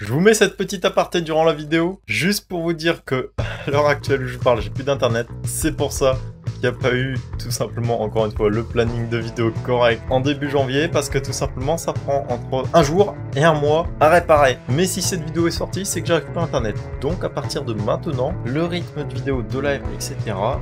Je vous mets cette petite aparté durant la vidéo, juste pour vous dire que, à l'heure actuelle où je parle, j'ai plus d'internet. C'est pour ça qu'il n'y a pas eu, tout simplement, encore une fois, le planning de vidéo correct en début janvier, parce que tout simplement, ça prend entre un jour et un mois à réparer. Mais si cette vidéo est sortie, c'est que j'ai récupéré internet. Donc, à partir de maintenant, le rythme de vidéo, de live, etc.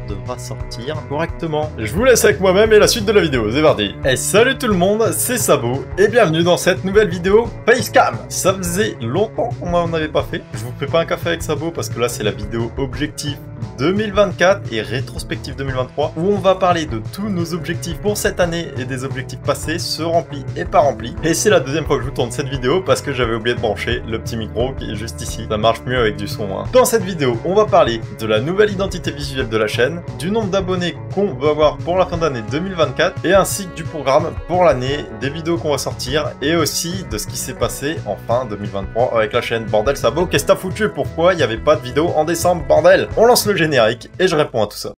devra sortir correctement. Je vous laisse avec moi-même et la suite de la vidéo. C'est parti. Et salut tout le monde, c'est Sabo, et bienvenue dans cette nouvelle vidéo Facecam. Ça faisait longtemps qu'on n'en avait pas fait. Je vous fais pas un café avec Sabo, parce que là, c'est la vidéo objectif 2024 et rétrospective 2023 où on va parler de tous nos objectifs pour cette année et des objectifs passés, ceux remplis et pas remplis. Et c'est la deuxième fois que je vous tourne cette vidéo parce que j'avais oublié de brancher le petit micro qui est juste ici. Ça marche mieux avec du son, hein. Dans cette vidéo, on va parler de la nouvelle identité visuelle de la chaîne, du nombre d'abonnés qu'on va avoir pour la fin d'année 2024 et ainsi que du programme pour l'année, des vidéos qu'on va sortir et aussi de ce qui s'est passé en fin 2023 avec la chaîne. Bordel Sabo, qu'est-ce que t'as foutu? Pourquoi il n'y avait pas de vidéo en décembre, bordel? On lance le générique et je réponds à tout ça.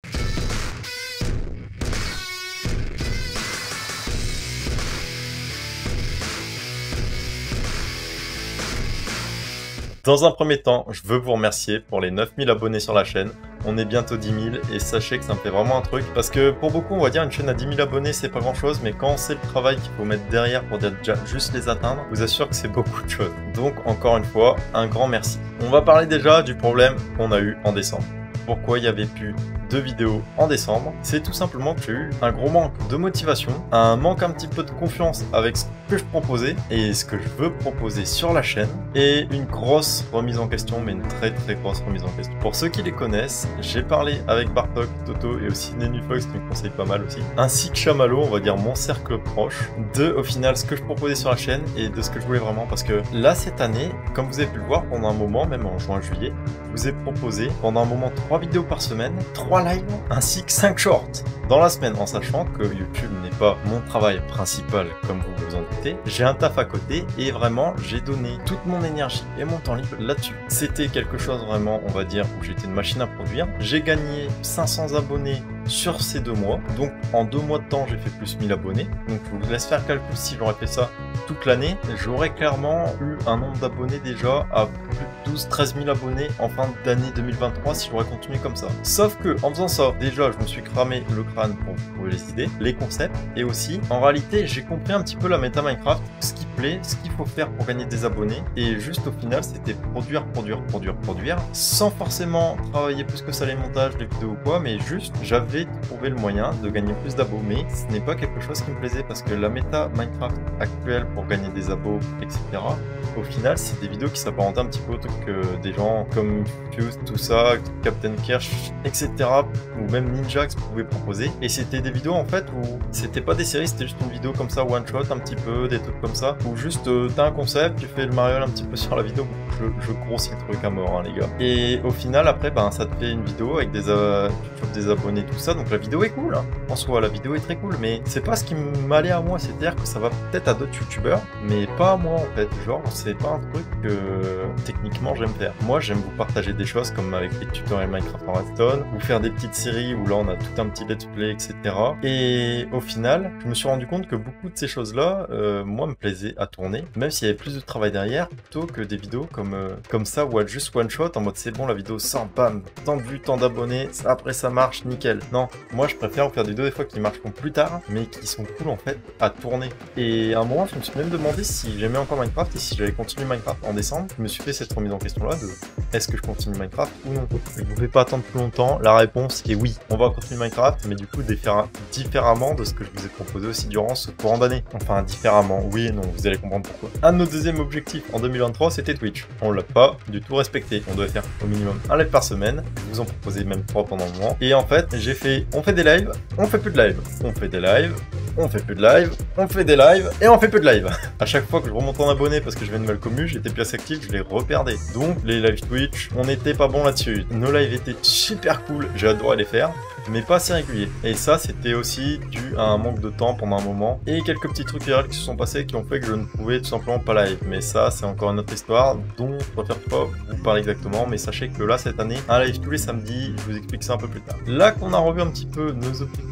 Dans un premier temps, je veux vous remercier pour les 9000 abonnés sur la chaîne. On est bientôt 10 000 et sachez que ça me fait vraiment un truc. Parce que pour beaucoup, on va dire une chaîne à 10 000 abonnés, c'est pas grand chose. Mais quand on sait le travail qu'il faut mettre derrière pour déjà juste les atteindre, je vous assure que c'est beaucoup de choses. Donc encore une fois, un grand merci. On va parler déjà du problème qu'on a eu en décembre. Pourquoi il n'y avait plus de vidéos en décembre? C'est tout simplement que j'ai eu un gros manque de motivation, un manque un petit peu de confiance avec ce que je proposais et ce que je veux proposer sur la chaîne et une grosse remise en question, mais une très grosse remise en question. Pour ceux qui les connaissent, j'ai parlé avec Bartok, Toto et aussi Nenufox qui me conseille pas mal aussi, ainsi que Chamallow, on va dire mon cercle proche, de au final ce que je proposais sur la chaîne et de ce que je voulais vraiment, parce que là cette année, comme vous avez pu le voir pendant un moment, même en juin-juillet, je vous ai proposé pendant un moment 3 vidéos par semaine, 3 lives ainsi que 5 shorts dans la semaine, en sachant que YouTube n'est pas mon travail principal comme vous vous en doutez. J'ai un taf à côté et vraiment j'ai donné toute mon énergie et mon temps libre là-dessus. C'était quelque chose vraiment, on va dire, où j'étais une machine à produire. J'ai gagné 500 abonnés sur ces 2 mois, donc en 2 mois de temps j'ai fait plus 1000 abonnés. Donc je vous laisse faire le calcul, si j'aurais fait ça toute l'année, j'aurais clairement eu un nombre d'abonnés déjà à plus de 12-13 000 abonnés en fin d'année 2023 si j'aurais continué comme ça. Sauf que en faisant ça, déjà je me suis cramé le crâne pour trouver les idées, les concepts, et aussi en réalité j'ai compris un petit peu la méta Minecraft, ce qui plaît, ce qu'il faut faire pour gagner des abonnés, et juste au final c'était produire sans forcément travailler plus que ça les montages, les vidéos ou quoi, mais juste j'avais trouvé le moyen de gagner plus d'abos. Mais ce n'est pas quelque chose qui me plaisait parce que la méta Minecraft actuelle pour gagner des abos, etc., au final c'est des vidéos qui s'apparentent un petit peu au truc que des gens comme Fuse, tout ça, Captain Kirsch, etc., ou même Ninjax pouvaient proposer, et c'était des vidéos en fait où c'était pas des séries, c'était juste une vidéo comme ça, one shot un petit peu, des trucs comme ça, où juste t'as un concept, tu fais le mariole un petit peu sur la vidéo. Je grossis le truc à mort, hein, les gars. Et au final après ben ça te fait une vidéo avec des abonnés, tout ça, donc la vidéo est cool, hein. En soi la vidéo est très cool, mais c'est pas ce qui m'allait à moi, c'est-à-dire que ça va peut-être à d'autres youtubeurs mais pas à moi en fait. Genre c'est pas un truc que techniquement j'aime faire. Moi j'aime vous partager des choses comme avec les tutoriels Minecraft en Redstone, ou faire des petites séries où là on a tout un petit let's play, etc. Et au final je me suis rendu compte que beaucoup de ces choses là moi me plaisaient à tourner, même s'il y avait plus de travail derrière, plutôt que des vidéos comme ça où juste one shot en mode c'est bon, la vidéo sort, bam, tant de vues, tant d'abonnés, après ça marche nickel. Non, moi je préfère faire des vidéos des fois qui marcheront plus tard mais qui sont cool en fait à tourner. Et à un moment je me suis même demandé si j'aimais encore Minecraft et si j'allais continuer Minecraft en décembre. Je me suis fait cette remise en question là de est-ce que je continue Minecraft ou non. Je ne vous fais pas attendre plus longtemps, la réponse est oui, on va continuer Minecraft, mais du coup différemment de ce que je vous ai proposé aussi durant ce courant d'année. Enfin différemment, oui et non, vous allez comprendre pourquoi. Un de nos deuxièmes objectifs en 2023 c'était Twitch. On l'a pas du tout respecté, on devait faire au minimum un live par semaine, je vous en proposais même 3 pendant le moment, et en fait j'ai fait, on fait des lives, on fait plus de lives, on fait des lives, on fait plus de live, on fait des lives, et on fait plus de live. À chaque fois que je remonte en abonnés parce que je vais une nouvelle commu, j'étais plus assez actif, je les reperdais. Donc les lives Twitch, on n'était pas bon là-dessus. Nos lives étaient super cool, j'ai adoré les faire, mais pas assez réguliers. Et ça, c'était aussi dû à un manque de temps pendant un moment, et quelques petits trucs virales qui se sont passés qui ont fait que je ne pouvais tout simplement pas live. Mais ça, c'est encore une autre histoire dont je préfère pas vous parler exactement, mais sachez que là, cette année, un live tous les samedis, je vous explique ça un peu plus tard. Là qu'on a revu un petit peu nos objectifs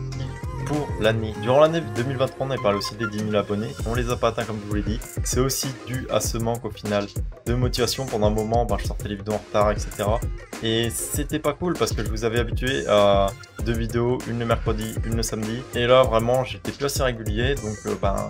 pour l'année. Durant l'année 2023, on avait parlé aussi des 10 000 abonnés. On les a pas atteints comme je vous l'ai dit. C'est aussi dû à ce manque au final de motivation. Pendant un moment, je sortais les vidéos en retard, etc. Et c'était pas cool parce que je vous avais habitué à 2 vidéos, une le mercredi, une le samedi. Et là, vraiment, j'étais plus assez régulier. Donc,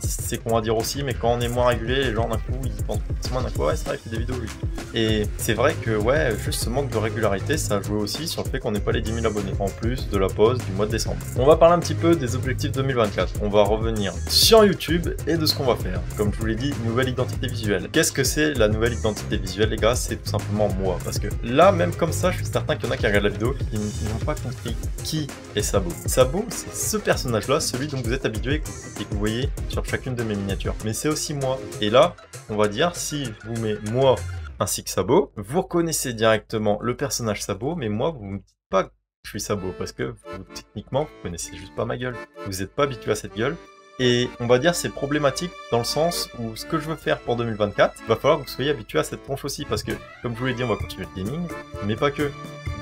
c'est qu'on va dire aussi. Mais quand on est moins régulier, les gens d'un coup, ils pensent forcément d'un coup, ouais, c'est vrai qu'il fait des vidéos lui. Et c'est vrai que, ouais, juste ce manque de régularité, ça a joué aussi sur le fait qu'on n'ait pas les 10 000 abonnés. En plus de la pause du mois de décembre. On va parler un petit peu des objectifs 2024. On va revenir sur YouTube et de ce qu'on va faire. Comme je vous l'ai dit, nouvelle identité visuelle. Qu'est-ce que c'est la nouvelle identité visuelle, les gars? C'est tout simplement moi. Parce que là, même comme ça, je suis certain qu'il y en a qui regardent la vidéo qui n'ont pas compris qui est Sabo. Sabo, c'est ce personnage-là, celui dont vous êtes habitué et que vous voyez sur chacune de mes miniatures. Mais c'est aussi moi. Et là, on va dire, si je vous mets moi ainsi que Sabo, vous reconnaissez directement le personnage Sabo, mais moi, vous me dites pas que je suis Sabo, parce que vous, techniquement, vous connaissez juste pas ma gueule. Vous n'êtes pas habitué à cette gueule. Et on va dire c'est problématique dans le sens où ce que je veux faire pour 2024, il va falloir que vous soyez habitué à cette tronche aussi, parce que, comme je vous l'ai dit, on va continuer le gaming, mais pas que.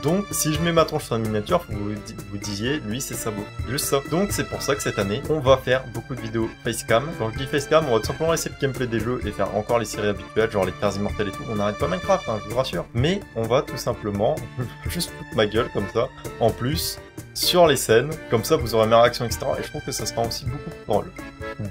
Donc, si je mets ma tronche sur une miniature, vous disiez, lui, c'est Sabo. Juste ça. Donc, c'est pour ça que cette année, on va faire beaucoup de vidéos facecam. Quand je dis facecam, on va tout simplement laisser le gameplay des jeux et faire encore les séries habituelles, genre les Terres Immortelles et tout. On n'arrête pas Minecraft, hein, je vous rassure. Mais on va tout simplement juste foutre ma gueule comme ça, en plus, sur les scènes. Comme ça, vous aurez mes réactions, etc. Et je trouve que ça sera aussi beaucoup plus drôle.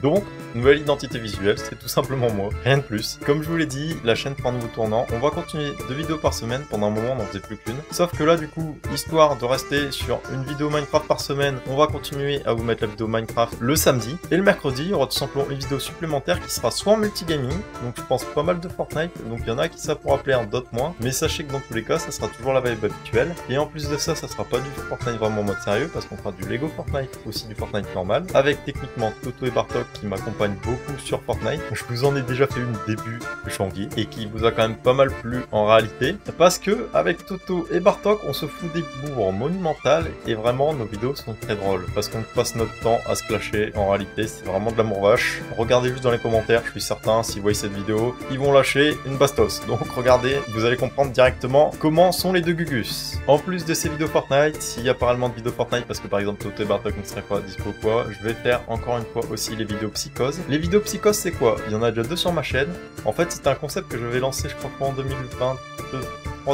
Donc, nouvelle identité visuelle, c'est tout simplement moi, rien de plus. Comme je vous l'ai dit, la chaîne prend un nouveau tournant. On va continuer 2 vidéos par semaine. Pendant un moment, on n'en faisait plus qu'une. Sauf que là, du coup, histoire de rester sur une vidéo Minecraft par semaine, on va continuer à vous mettre la vidéo Minecraft le samedi. Et le mercredi, il y aura tout simplement une vidéo supplémentaire qui sera soit en multigaming, donc je pense pas mal de Fortnite, donc il y en a qui ça pourra plaire, d'autres moins. Mais sachez que dans tous les cas, ça sera toujours la vibe habituelle. Et en plus de ça, ça sera pas du Fortnite vraiment en mode sérieux, parce qu'on fera du Lego Fortnite, aussi du Fortnite normal, avec techniquement Toto et Bartok qui m'accompagnent beaucoup sur Fortnite. Je vous en ai déjà fait une début janvier, et qui vous a quand même pas mal plu en réalité, parce que avec Toto et Bartok, on se fout des bourres monumentales, et vraiment nos vidéos sont très drôles, parce qu'on passe notre temps à se clasher. En réalité, c'est vraiment de l'amour vache. Regardez juste dans les commentaires, je suis certain, si vous voyez cette vidéo, ils vont lâcher une bastos. Donc regardez, vous allez comprendre directement comment sont les deux Gugus. En plus de ces vidéos Fortnite, s'il y a pas réellement de vidéos Fortnite, parce que par exemple Toto et Bartok ne seraient pas dispo quoi, je vais faire encore une fois aussi les vidéos Psychose. Les vidéos Psychose, c'est quoi? Il y en a déjà 2 sur ma chaîne. En fait, c'est un concept que je vais lancer, je crois, en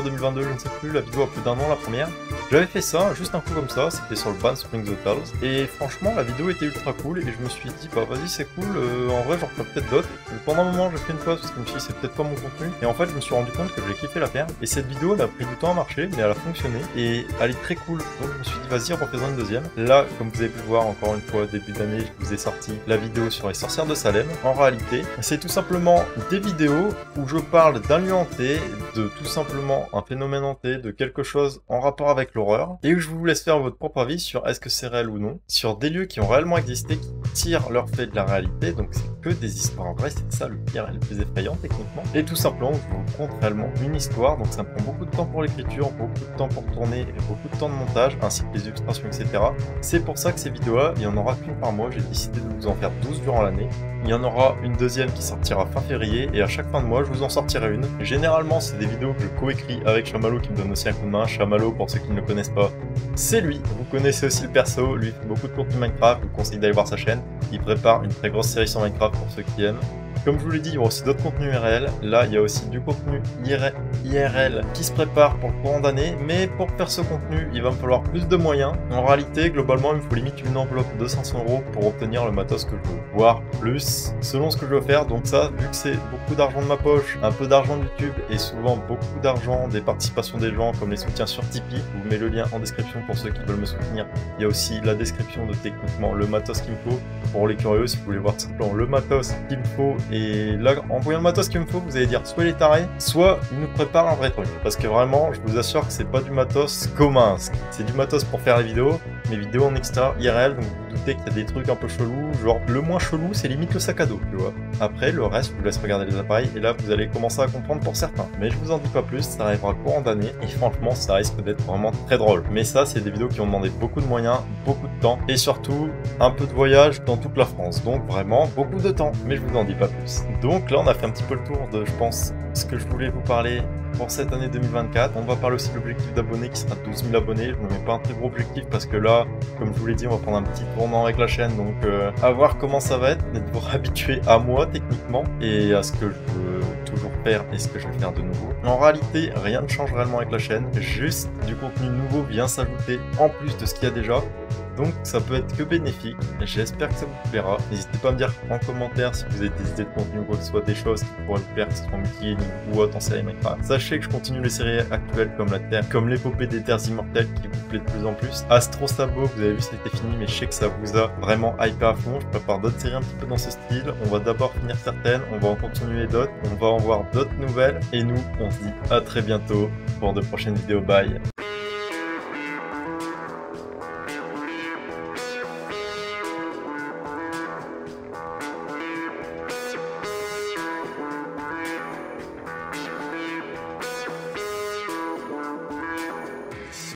2022, je ne sais plus, la vidéo a plus d'1 an, la première. J'avais fait ça, juste un coup comme ça, c'était sur le ban Spring the Tales, et franchement, la vidéo était ultra cool, et je me suis dit, bah vas-y, c'est cool, en vrai, j'en ferai peut-être d'autres. Pendant un moment, j'ai fait une pause, parce que je me suis dit, c'est peut-être pas mon contenu, et en fait, je me suis rendu compte que j'ai kiffé la faire, et cette vidéo, elle a pris du temps à marcher, mais elle a fonctionné, et elle est très cool, donc je me suis dit, vas-y, refaisons une deuxième. Là, comme vous avez pu voir, encore une fois, début d'année, je vous ai sorti la vidéo sur les sorcières de Salem. En réalité, c'est tout simplement des vidéos où je parle d'un lieu hanté, de tout simplement un phénomène hanté, de quelque chose en rapport avec l'horreur, et où je vous laisse faire votre propre avis sur est-ce que c'est réel ou non, sur des lieux qui ont réellement existé, qui tirent leur fait de la réalité, donc c'est que des histoires vraies, c'est ça le pire et le plus effrayant techniquement, et tout simplement je vous conte réellement une histoire, donc ça me prend beaucoup de temps pour l'écriture, beaucoup de temps pour tourner, et beaucoup de temps de montage, ainsi que les illustrations, etc. C'est pour ça que ces vidéos-là, il y en aura qu'une par mois, j'ai décidé de vous en faire 12 durant l'année. Il y en aura une deuxième qui sortira fin février, et à chaque fin de mois, je vous en sortirai une. Généralement, c'est des vidéos que je coécris avec Chamallow qui me donne aussi un coup de main. Chamallow, pour ceux qui ne le connaissent pas, c'est lui. Vous connaissez aussi le perso, lui fait beaucoup de contenu Minecraft, je vous conseille d'aller voir sa chaîne. Il prépare une très grosse série sur Minecraft pour ceux qui aiment. Comme je vous l'ai dit, il y aura aussi d'autres contenus IRL. Là, il y a aussi du contenu IRL qui se prépare pour le courant d'année. Mais pour faire ce contenu, il va me falloir plus de moyens. En réalité, globalement, il me faut limite une enveloppe de 500 € pour obtenir le matos que je veux. Voire plus, selon ce que je veux faire. Donc ça, vu que c'est beaucoup d'argent de ma poche, un peu d'argent de YouTube et souvent beaucoup d'argent des participations des gens, comme les soutiens sur Tipeee, je vous mets le lien en description pour ceux qui veulent me soutenir. Il y a aussi la description de techniquement le matos qu'il me faut. Pour les curieux, si vous voulez voir tout simplement le matos qu'il me faut. Et là, en voyant le matos qu'il me faut, vous allez dire soit il est taré, soit il nous prépare un vrai truc. Parce que vraiment, je vous assure que c'est pas du matos commun. C'est du matos pour faire les vidéos, mais vidéos en extra IRL, donc vous doutez qu'il y a des trucs un peu chelous. Genre, le moins chelou, c'est limite le sac à dos, tu vois. Après, le reste, je vous laisse regarder les appareils, et là, vous allez commencer à comprendre pour certains. Mais je vous en dis pas plus, ça arrivera courant d'année, et franchement, ça risque d'être vraiment très drôle. Mais ça, c'est des vidéos qui ont demandé beaucoup de moyens, beaucoup de temps, et surtout, un peu de voyage dans toute la France. Donc, vraiment, beaucoup de temps. Mais je vous en dis pas plus. Donc là, on a fait un petit peu le tour de, je pense, ce que je voulais vous parler pour cette année 2024. On va parler aussi de l'objectif d'abonnés qui sera 12 000 abonnés. Je ne mets pas un très gros objectif parce que là, comme je vous l'ai dit, on va prendre un petit tournant avec la chaîne. Donc à voir comment ça va être. D'être habitué à moi techniquement et à ce que je veux toujours faire et ce que je vais faire de nouveau. En réalité, rien ne change réellement avec la chaîne. Juste du contenu nouveau vient s'ajouter en plus de ce qu'il y a déjà. Donc ça peut être que bénéfique, j'espère que ça vous plaira. N'hésitez pas à me dire en commentaire si vous avez des idées de contenu ou quoi que ce soit, des choses qui pourraient vous plaire, que ce soit en multi ou autre en série Minecraft. Sachez que je continue les séries actuelles comme la Terre, comme l'épopée des Terres Immortelles qui vous plaît de plus en plus. Astro Sabot, vous avez vu c'était fini, mais je sais que ça vous a vraiment hypé à fond. Je prépare d'autres séries un petit peu dans ce style. On va d'abord finir certaines, on va en continuer d'autres, on va en voir d'autres nouvelles. Et nous, on se dit à très bientôt pour de prochaines vidéos. Bye!